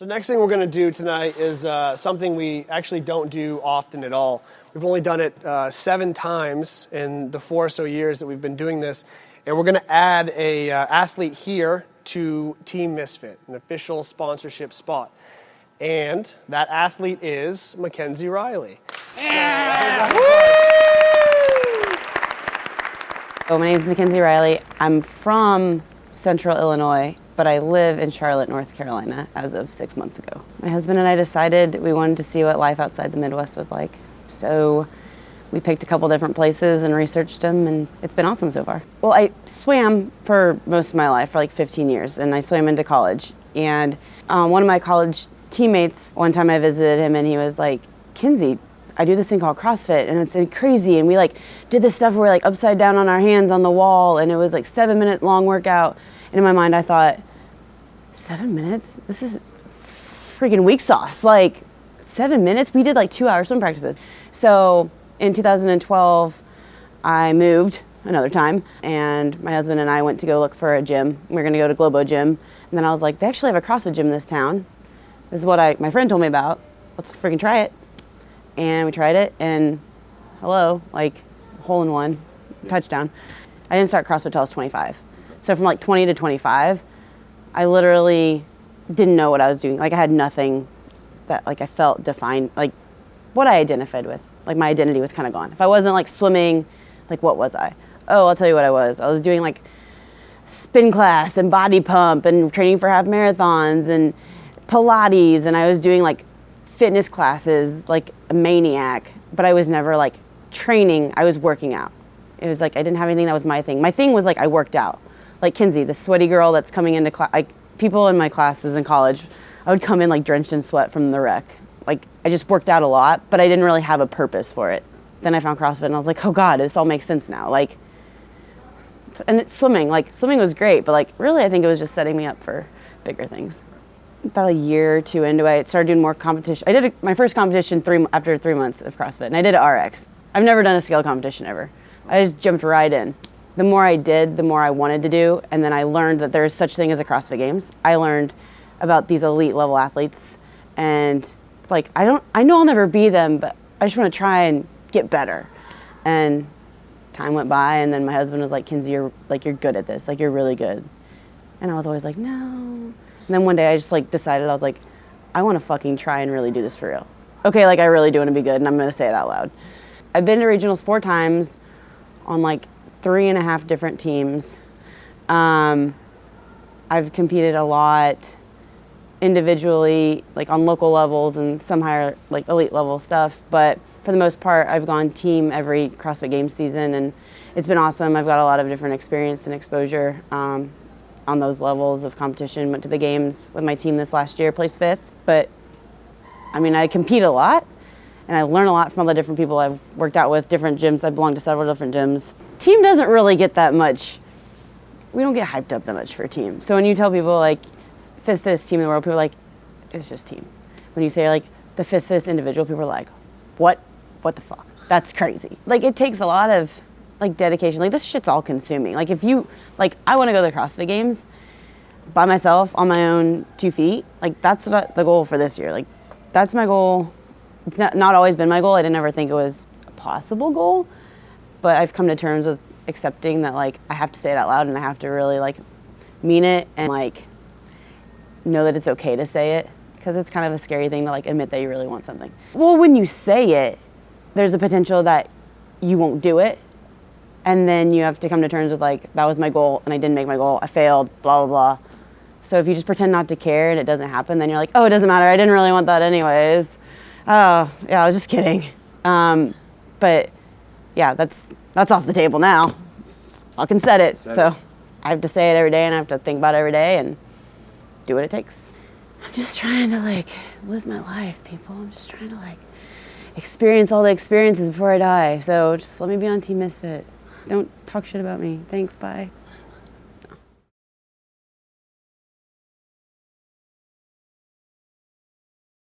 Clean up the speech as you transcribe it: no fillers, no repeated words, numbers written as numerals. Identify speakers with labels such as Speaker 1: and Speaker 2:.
Speaker 1: So next thing we're going to do tonight is something we actually don't do often at all. We've only done it 7 times in the 4 or so years that we've been doing this, and we're going to add a athlete here to Team Misfit, an official sponsorship spot. And that athlete is Mekenzie Riley. Yeah!
Speaker 2: So my name is Mekenzie Riley. I'm from Central Illinois, but I live in Charlotte, North Carolina as of 6 months ago. My husband and I decided we wanted to see what life outside the Midwest was like. So we picked a couple different places and researched them, and it's been awesome so far. Well, I swam for most of my life, for like 15 years, and I swam into college. And one of my college teammates, one time I visited him, and he was like, "Kenzie, I do this thing called CrossFit, and it's crazy." And we like did this stuff where we're like upside down on our hands on the wall, and it was like 7-minute long workout. And in my mind, I thought, 7 minutes? This is freaking weak sauce. Like 7 minutes? We did like 2-hour swim practices. So in 2012, I moved another time, and my husband and I went to go look for a gym. We were gonna go to Globo Gym. And then I was like, they actually have a CrossFit gym in this town. This is what my friend told me about. Let's freaking try it. And we tried it, and hello, like hole in one, touchdown. I didn't start CrossFit till I was 25. So from like 20 to 25, I literally didn't know what I was doing. Like I had nothing that like I felt defined, like what I identified with. Like my identity was kind of gone. If I wasn't like swimming, like what was I? Oh, I'll tell you what I was. I was doing like spin class and body pump and training for half marathons and Pilates, and I was doing like fitness classes like a maniac, but I was never like training. I was working out. It was like I didn't have anything that was my thing. My thing was like I worked out. Like Kenzie, the sweaty girl that's coming into class, like people in my classes in college, I would come in like drenched in sweat from the rec. Like I just worked out a lot, but I didn't really have a purpose for it. Then I found CrossFit and I was like, oh God, this all makes sense now. Like, and it's swimming. Like swimming was great, but like really I think it was just setting me up for bigger things. About a year or 2 into it, I started doing more competition. I did my first competition after 3 months of CrossFit, and I did it RX. I've never done a scale competition ever. I just jumped right in. The more I did, the more I wanted to do, and then I learned that there is such thing as a CrossFit Games. I learned about these elite level athletes, and it's like I know I'll never be them, but I just want to try and get better. And time went by, and then my husband was like, "Kenzie, you're good at this. Like you're really good." And I was always like, "No." And then one day I just like decided, I was like, I want to fucking try and really do this for real. Okay, like I really do want to be good, and I'm going to say it out loud. I've been to regionals 4 times on like 3.5 different teams. I've competed a lot individually, like on local levels and some higher, like elite level stuff. But for the most part, I've gone team every CrossFit Games season, and it's been awesome. I've got a lot of different experience and exposure on those levels of competition. Went to the games with my team this last year, placed 5th. But I mean, I compete a lot, and I learn a lot from all the different people I've worked out with, different gyms. I belong to several different gyms. Team doesn't really get that much. We don't get hyped up that much for a team. So when you tell people like 5th team in the world, people are like, it's just team. When you say like the 5th individual, people are like, what the fuck? That's crazy. Like it takes a lot of like dedication. Like this shit's all consuming. Like if you, like I want to go to the CrossFit Games by myself on my own 2 feet. Like that's what the goal for this year. Like that's my goal. It's not always been my goal. I didn't ever think it was a possible goal, but I've come to terms with accepting that like I have to say it out loud, and I have to really like mean it and like know that it's okay to say it, because it's kind of a scary thing to like admit that you really want something. Well, when you say it, there's a potential that you won't do it, and then you have to come to terms with like that was my goal and I didn't make my goal, I failed, blah blah blah. So if you just pretend not to care and it doesn't happen, then you're like, oh, it doesn't matter, I didn't really want that anyways. Oh yeah, I was just kidding. But yeah, that's off the table now. Fucking said it. So I have to say it every day, and I have to think about it every day and do what it takes. I'm just trying to like live my life, people. I'm just trying to like experience all the experiences before I die. So just let me be on Team Misfit. Don't talk shit about me. Thanks, bye.